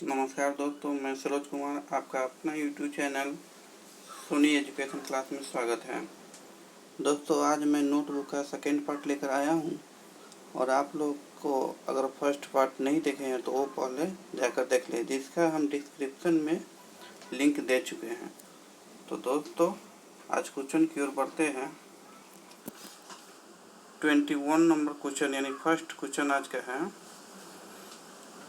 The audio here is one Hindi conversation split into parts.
नमस्कार दोस्तों, मैं सरोज कुमार, आपका अपना YouTube channel Soni education class में स्वागत है। दोस्तों, आज मैं नोटबुक का सेकेंड पार्ट लेकर आया हूं और आप लोग को अगर फर्स्ट पार्ट नहीं देखे हैं तो वो पहले जाकर देख लें, जिसका हम डिस्क्रिप्शन में लिंक दे चुके हैं। तो दोस्तों, आज क्वेश्चन की ओर बढ़ते हैं। 21 नंबर क्वेश्चन यानी फर्स्ट क्वेश्चन आज का है,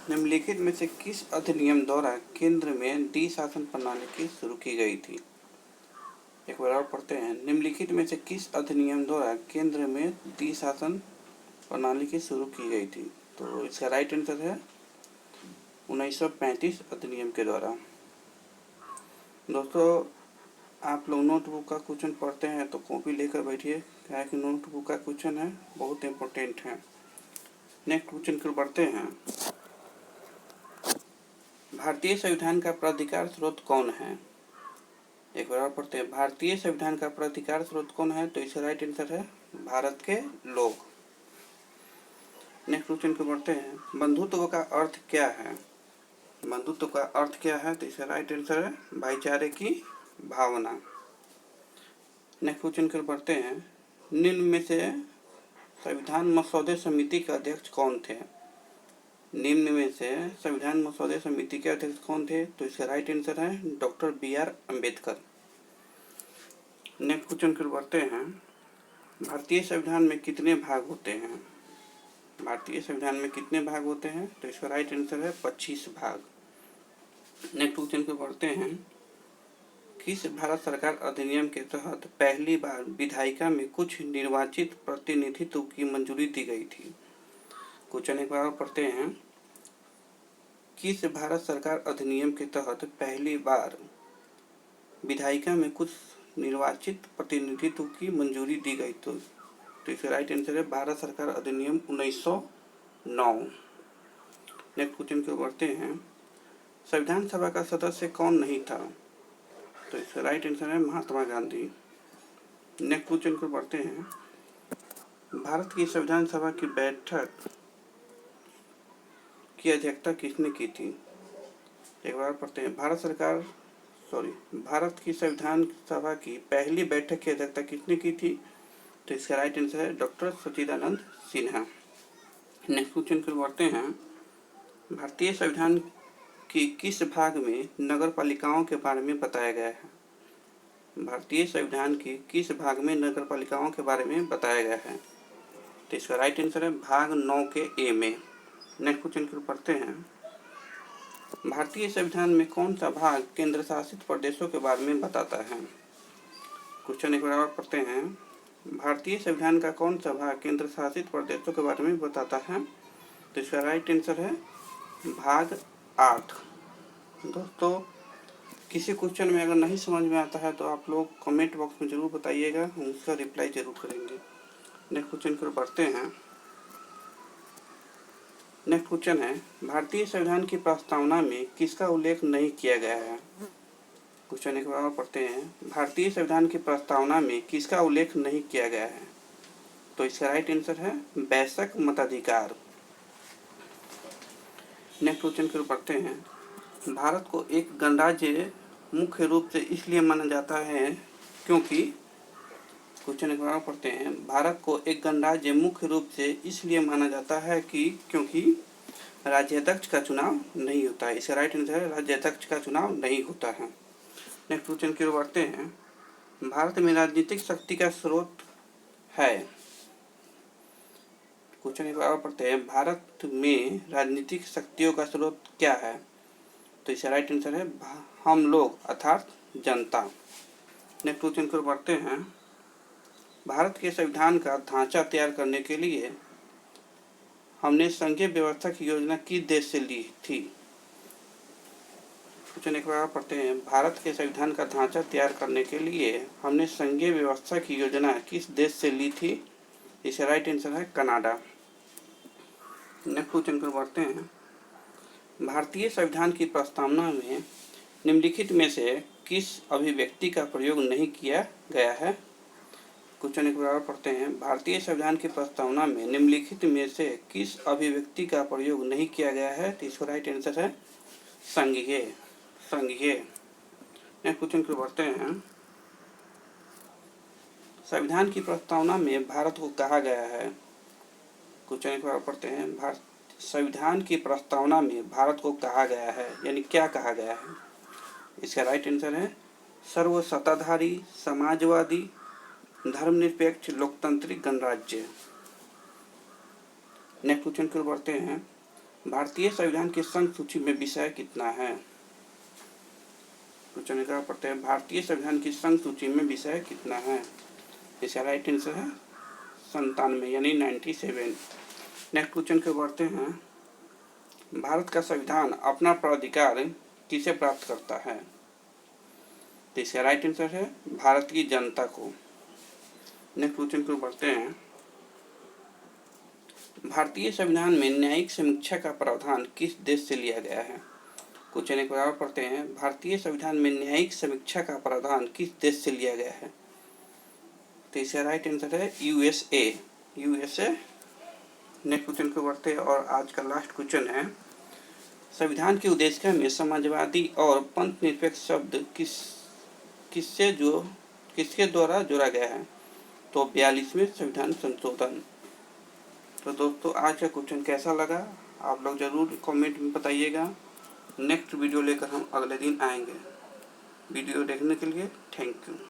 निम्नलिखित में से किस अधिनियम द्वारा केंद्र में डी शासन प्रणाली की शुरू की गई थी। एक बार और पढ़ते हैं, निम्नलिखित में से किस अधिनियम द्वारा केंद्र में डी शासन प्रणाली की शुरू की गई थी। तो इसका राइट आंसर है 1935 अधिनियम के द्वारा। दोस्तों, आप लोग नोटबुक का क्वेश्चन पढ़ते हैं तो कॉपी लेकर बैठिए, क्या है कि नोटबुक का क्वेश्चन है, बहुत इम्पोर्टेंट है। नेक्स्ट क्वेश्चन की ओर बढ़ते हैं। भारतीय संविधान का प्राधिकार स्रोत कौन है। एक बार और पढ़ते हैं, भारतीय संविधान का प्राधिकार स्रोत कौन है। तो इसका राइट आंसर है भारत के लोग। नेक्स्ट क्वेश्चन को बढ़ते हैं, बंधुत्व का अर्थ क्या है। बंधुत्व का अर्थ क्या है। तो इसका राइट आंसर है भाईचारे की भावना। नेक्स्ट क्वेश्चन को बढ़ते हैं, निम्न में से संविधान मसौदे समिति के अध्यक्ष कौन थे। निम्न में से संविधान मसौदे समिति के अध्यक्ष कौन थे। तो इसका राइट आंसर है doctor BR Ambedkar. Next question की ओर बढ़ते हैं, भारतीय संविधान में कितने भाग होते हैं। भारतीय संविधान में कितने भाग होते हैं। तो इसका राइट आंसर है 25 भाग। नेक्स्ट क्वेश्चन की ओर बढ़ते हैं, किस भारत सरकार अधिनियम के तहत पहली बार विधायिका में कुछ निर्वाचित प्रतिनिधित्व की मंजूरी दी गई थी। क्वेश्चन एक बार पढ़ते हैं, किस भारत सरकार अधिनियम के तहत पहली बार विधायिका में कुछ निर्वाचित प्रतिनिधित्व की मंजूरी दी गई। तो इसका राइट आंसर है भारत सरकार अधिनियम 1909। नेक्स्ट क्वेश्चन की ओर बढ़ते हैं, संविधान सभा का सदस्य कौन नहीं था। तो इसका राइट आंसर है महात्मा गांधी। नेक्स्ट क्वेश्चन की ओर बढ़ते हैं, भारत की संविधान सभा की बैठक की अध्यक्षता किसने की थी। एक बार पढ़ते हैं, भारत की संविधान सभा की पहली बैठक की अध्यक्षता किसने की थी। तो इसका राइट आंसर है डॉक्टर सच्चिदानंद सिन्हा। नेक्स्ट क्वेश्चन की ओर बढ़ते हैं, भारतीय संविधान की किस भाग में नगर पालिकाओं के बारे में बताया गया है। भारतीय संविधान की किस भाग में नगर पालिकाओं के बारे में बताया गया है। तो इसका राइट आंसर है भाग 9 के ए में। नेक्स्ट क्वेश्चन की ओर बढ़ते हैं, भारतीय संविधान में कौन सा भाग केंद्र शासित प्रदेशों के बारे में बताता है। क्वेश्चन एक बार और पढ़ते हैं, भारतीय संविधान का कौन सा भाग केंद्र शासित प्रदेशों के बारे में बताता है। तो इसका राइट आंसर है भाग 8। दोस्तों, किसी क्वेश्चन में अगर नहीं समझ में आता है तो आप लोग कमेंट बॉक्स में ज़रूर बताइएगा, हम उसका रिप्लाई जरूर करेंगे। नेक्स्ट क्वेश्चन की ओर बढ़ते हैं। नेक्स्ट क्वेश्चन है, भारतीय संविधान की प्रस्तावना में किसका उल्लेख नहीं किया गया है। क्वेश्चन एक बार पढ़ते हैं, भारतीय संविधान की प्रस्तावना में किसका उल्लेख नहीं किया गया है। तो इसका राइट आंसर है वयस्क मताधिकार। नेक्स्ट क्वेश्चन की ओर बढ़ते हैं, भारत को एक गणराज्य मुख्य रूप से इसलिए माना जाता है क्योंकि। क्वेश्चन एक बार पढ़ते हैं, भारत को एक गणराज्य मुख्य रूप से इसलिए माना जाता है कि क्योंकि राज्याध्यक्ष का चुनाव नहीं होता है। इसका राइट आंसर है राज्याध्यक्ष का चुनाव नहीं होता है। नेक्स्ट क्वेश्चन की ओर बढ़ते हैं, भारत में राजनीतिक शक्ति का स्रोत है। क्वेश्चन एक बार पढ़ते हैं, भारत में राजनीतिक शक्तियों का स्रोत क्या है। तो इसका राइट आंसर है हम लोग अर्थात जनता। नेक्स्ट क्वेश्चन की ओर बढ़ते हैं, भारत के संविधान का ढांचा तैयार करने के लिए हमने संघीय व्यवस्था की योजना किस देश से ली थी। क्वेश्चन एक बार पढ़ते हैं, भारत के संविधान का ढांचा तैयार करने के लिए हमने संघीय व्यवस्था की योजना किस देश से ली थी। इसका राइट आंसर है कनाडा। नेक्स्ट क्वेश्चन पर बढ़ते हैं, भारतीय संविधान की प्रस्तावना में निम्नलिखित में से किस अभिव्यक्ति का प्रयोग नहीं किया गया है। क्वेश्चन एक बार पढ़ते हैं, भारतीय संविधान की प्रस्तावना में निम्नलिखित में से किस अभिव्यक्ति का प्रयोग नहीं किया गया है। तो इसका राइट आंसर है संघीय संघीय। नेक्स्ट क्वेश्चन को बढ़ते हैं। संविधान की प्रस्तावना में भारत को कहा गया है। क्वेश्चन एक बार पढ़ते हैं। संविधान की प्रस्तावना में भारत को कहा गया है, यानी क्या कहा गया है? इसका राइट आंसर है सर्वसत्ताधारी, समाजवादी, धर्मनिरपेक्ष, लोकतांत्रिक गणराज्य। नेक्स्ट क्वेश्चन की ओर बढ़ते हैं। भारतीय संविधान की संघ सूची में विषय कितना है? क्वेश्चन एक बार पढ़ते हैं। भारतीय संविधान की संघ सूची में विषय कितना है? इसका राइट आंसर है 97, यानी 97। नेक्स्ट क्वेश्चन की ओर बढ़ते हैं। भारत का संविधान अपना प्राधिकार किसे प्राप्त करता है? तो इसका राइट आंसर है भारत की जनता को। नेक्स्ट क्वेश्चन की ओर बढ़ते हैं। भारतीय संविधान में न्यायिक समीक्षा का प्रावधान किस देश से लिया गया है? क्वेश्चन एक बार पढ़ते हैं। भारतीय संविधान में न्यायिक समीक्षा का प्रावधान किस देश से लिया गया है? तो इसका राइट आंसर है यूएसए। नेक्स्ट क्वेश्चन को बढ़ते हैं और आज का लास्ट क्वेश्चन है। संविधान की उद्देशिका में समाजवादी और पंथ निरपेक्ष शब्द किसके द्वारा जोड़ा गया है? तो 42वें संविधान संशोधन। तो दोस्तों, आज का क्वेश्चन कैसा लगा आप लोग जरूर कमेंट में बताइएगा। नेक्स्ट वीडियो लेकर हम अगले दिन आएंगे। वीडियो देखने के लिए थैंक यू।